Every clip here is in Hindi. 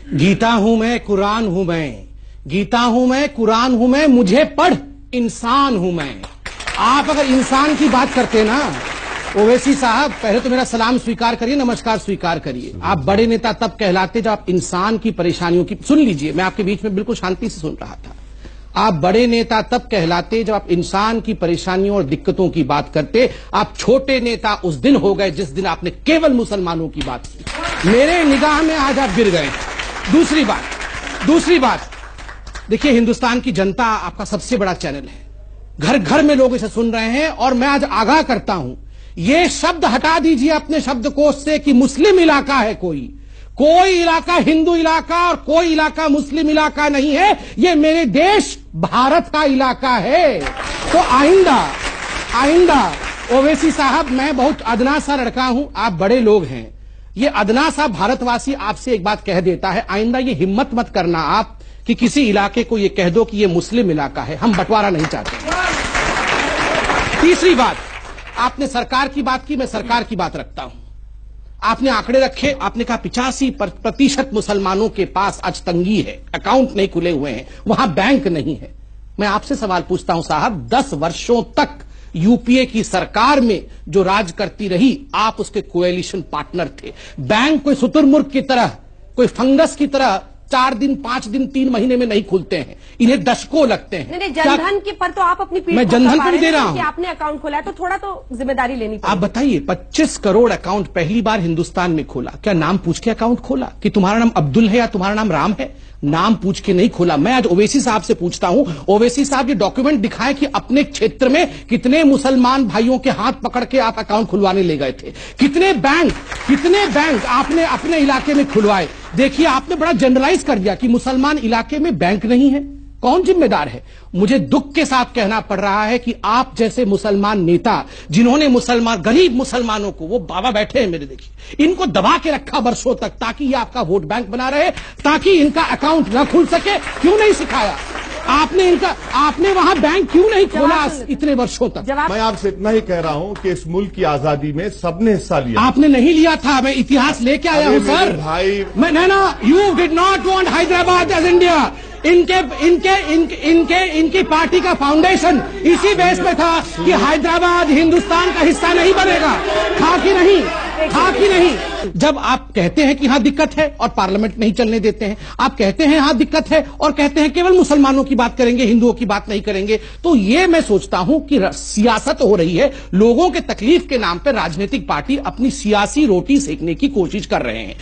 गीता हूं मैं, कुरान हूं मैं, गीता हूं मैं, कुरान हूं मैं, मुझे पढ़ इंसान हूं मैं। आप अगर इंसान की बात करते ना ओवैसी साहब, पहले तो मेरा सलाम स्वीकार करिए, नमस्कार स्वीकार करिए। आप बड़े नेता तब कहलाते जब आप इंसान की परेशानियों की, सुन लीजिए, मैं आपके बीच में बिल्कुल शांति से सुन रहा था। आप बड़े नेता तब कहलाते जब आप इंसान की परेशानियों और दिक्कतों की बात करते। आप छोटे नेता उस दिन हो गए जिस दिन आपने केवल मुसलमानों की बात की। मेरे निगाह में आज आप गिर गए। दूसरी बात, देखिए, हिंदुस्तान की जनता आपका सबसे बड़ा चैनल है, घर घर में लोग इसे सुन रहे हैं, और मैं आज आगाह करता हूं, ये शब्द हटा दीजिए अपने शब्दकोश से कि मुस्लिम इलाका है। कोई इलाका हिंदू इलाका और कोई इलाका मुस्लिम इलाका नहीं है। ये मेरे देश भारत का इलाका है। तो आइंदा ओवैसी साहब, मैं बहुत अदना सा लड़का हूं, आप बड़े लोग हैं, ये अदना सा भारतवासी आपसे एक बात कह देता है, आइंदा ये हिम्मत मत करना आप कि किसी इलाके को ये कह दो कि ये मुस्लिम इलाका है। हम बंटवारा नहीं चाहते। तीसरी बात, आपने सरकार की बात की, मैं सरकार की बात रखता हूं। आपने आंकड़े रखे, आपने कहा 85% मुसलमानों के पास आज तंगी है, अकाउंट नहीं खुले हुए हैं, वहां बैंक नहीं है। मैं आपसे सवाल पूछता हूं साहब, 10 वर्षों तक यूपीए की सरकार में जो राज करती रही, आप उसके कोएलिशन पार्टनर थे। बैंक कोई शुतुरमुर्ग की तरह, कोई फंगस की तरह 4 दिन, 5 दिन, 3 महीने में नहीं खुलते हैं, इन्हें दशकों लगते हैं। नहीं, जनधन के पर तो आप अपनी पीठ मैं जनधन पर दे रहा हूं, आपने अकाउंट खोला है तो थोड़ा तो जिम्मेदारी लेनी पड़ेगी। आप बताइए, 25 करोड़ अकाउंट पहली बार हिंदुस्तान में खोला, क्या नाम पूछ के अकाउंट खोला कि तुम्हारा नाम अब्दुल है या तुम्हारा नाम राम है? नाम पूछ के नहीं खोला। मैं आज ओवैसी साहब से पूछता हूं, ओवैसी साहब ये डॉक्यूमेंट दिखाएं कि अपने क्षेत्र में कितने मुसलमान भाइयों के हाथ पकड़ के आप अकाउंट खुलवाने ले गए थे, कितने बैंक आपने अपने इलाके में खुलवाए। देखिए, आपने बड़ा जनरलाइज कर दिया कि मुसलमान इलाके में बैंक नहीं है। कौन जिम्मेदार है? मुझे दुख के साथ कहना पड़ रहा है कि आप जैसे मुसलमान नेता, जिन्होंने गरीब मुसलमानों को, वो बाबा बैठे हैं मेरे, देखिए, इनको दबा के रखा वर्षों तक ताकि ये आपका वोट बैंक बना रहे, ताकि इनका अकाउंट न खुल सके। क्यों नहीं सिखाया आपने वहां बैंक क्यों नहीं खोला इतने वर्षों तक? मैं आपसे इतना ही कह रहा हूं कि इस मुल्क की आजादी में सबने हिस्सा लिया। आपने नहीं लिया था, मैं इतिहास लेके आया हूं सर भाई। You did not want Hyderabad as India. इनकी पार्टी का फाउंडेशन इसी बेस पे था कि हैदराबाद हिंदुस्तान का हिस्सा नहीं बनेगा। था कि नहीं? जब आप कहते हैं कि यहां दिक्कत है और पार्लियामेंट नहीं चलने देते हैं, आप कहते हैं यहां दिक्कत है और कहते हैं केवल मुसलमानों की बात करेंगे, हिंदुओं की बात नहीं करेंगे, तो ये मैं सोचता हूं कि सियासत हो रही है। लोगों के तकलीफ के नाम पर राजनीतिक पार्टी अपनी सियासी रोटी सेकने की कोशिश कर रहे हैं।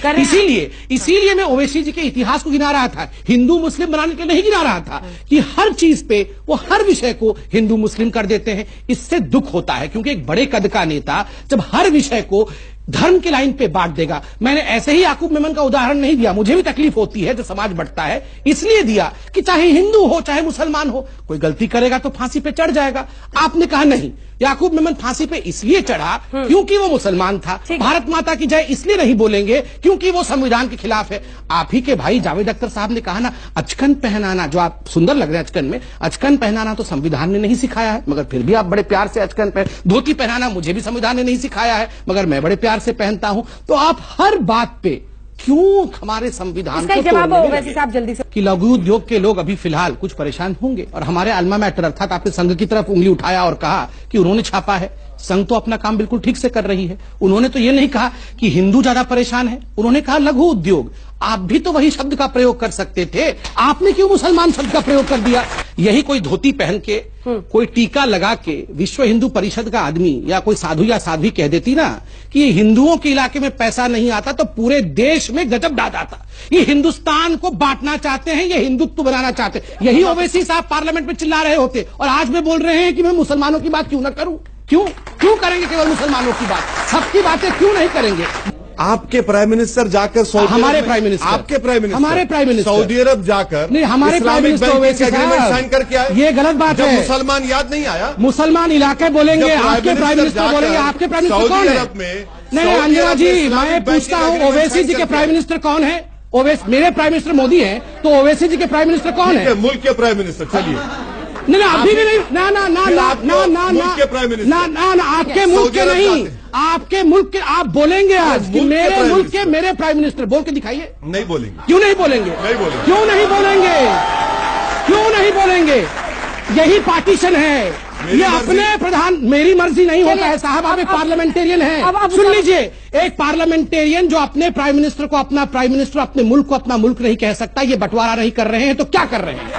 इसीलिए मैं ओवैसी जी के इतिहास को गिना रहा था, हिंदू मुस्लिम बनाने के नहीं गिना रहा था कि हर चीज पे वो हर विषय को हिंदू मुस्लिम कर देते हैं। इससे दुख होता है, क्योंकि एक बड़े कद का नेता जब हर विषय को धर्म के लाइन पे बांट देगा। मैंने ऐसे ही याकूब मेमन का उदाहरण नहीं दिया, मुझे भी तकलीफ होती है जब समाज बढ़ता है, इसलिए दिया कि चाहे हिंदू हो चाहे मुसलमान हो, कोई गलती करेगा तो फांसी पे चढ़ जाएगा। आपने कहा नहीं, याकूब मेमन फांसी पे इसलिए चढ़ा क्योंकि वो मुसलमान था। भारत माता की जय इसलिए नहीं बोलेंगे क्योंकि वो संविधान के खिलाफ है। आप ही के भाई जावेद अख्तर साहब ने कहा ना, अचकन पहनाना, जो आप सुंदर लग रहे हैं अचकन में, अचकन पहनाना तो संविधान ने नहीं सिखाया है, मगर फिर भी आप बड़े प्यार से अचकन पहन। धोती पहनाना मुझे भी संविधान ने नहीं सिखाया है, मगर मैं बड़े प्यार से पहनता हूं। तो आप हर बात पे क्यों हमारे संविधान को जवाब वैसे साहब जल्दी से कि लघु उद्योग के लोग अभी फिलहाल कुछ परेशान होंगे, और हमारे अल्मा मैटर अर्थात आपने संघ की तरफ उंगली उठाया और कहा कि उन्होंने छापा है। संघ तो अपना काम बिल्कुल ठीक से कर रही है। उन्होंने तो ये नहीं कहा कि हिंदू ज्यादा परेशान है, उन्होंने कहा लघु उद्योग। आप भी तो वही शब्द का प्रयोग कर सकते थे, आपने क्यों मुसलमान शब्द का प्रयोग कर दिया? यही कोई धोती पहन के, कोई टीका लगा के विश्व हिंदू परिषद का आदमी या कोई साधु या साध्वी कह देती ना कि ये हिंदुओं के इलाके में पैसा नहीं आता, तो पूरे देश में गजब डाल आता। ये हिंदुस्तान को बांटना चाहते हैं, ये हिंदुत्व बनाना चाहते हैं। यही ओवैसी साहब पार्लियामेंट में चिल्ला रहे होते, और आज में बोल रहे हैं कि मैं मुसलमानों की बात क्यों ना करूं। क्यों करेंगे केवल मुसलमानों की बात? सबकी बातें क्यों नहीं करेंगे? आपके प्राइम मिनिस्टर जाकर हमारे प्राइम मिनिस्टर, आपके प्राइम मिनिस्टर, हमारे प्राइम मिनिस्टर सऊदी अरब जाकर नहीं, हमारे प्राइम मिनिस्टर एग्रीमेंट साइन करके आए। ये गलत बात है। मुसलमान याद नहीं आया? मुसलमान इलाके बोलेंगे, आपके प्राइम मिनिस्टर बोलेंगे। आपके प्राइम मिनिस्टर कौन है? नहीं अंजना जी, मैं पूछता हूँ ओवैसी जी के प्राइम मिनिस्टर कौन है? मेरे प्राइम मिनिस्टर मोदी है, तो ओवैसी जी के प्राइम मिनिस्टर कौन है? मुल्क के प्राइम मिनिस्टर। चलिए, नहीं अभी भी नहीं, ना आपके मुल्क के नहीं, आपके मुल्क के आप बोलेंगे आज कि मुल्क के मेरे प्राइम मुल्क के मिनिस्टर। मेरे प्राइम मिनिस्टर, बोल के दिखाइए। नहीं बोलेंगे। क्यों नहीं बोलेंगे? नहीं बोलेंगे। क्यों नहीं बोलेंगे? क्यों नहीं बोलेंगे? यही पार्टीशन है। मेरी ये मर्जी। अपने प्रधान, मेरी मर्जी नहीं होता चलिए, है साहब, आप एक अब- पार्लियामेंटेरियन अब- है। अब- सुन लीजिए, एक पार्लियामेंटेरियन जो अपने प्राइम मिनिस्टर को अपना प्राइम मिनिस्टर, अपने मुल्क को अपना मुल्क नहीं कह सकता, ये बंटवारा नहीं कर रहे हैं तो क्या कर रहे हैं?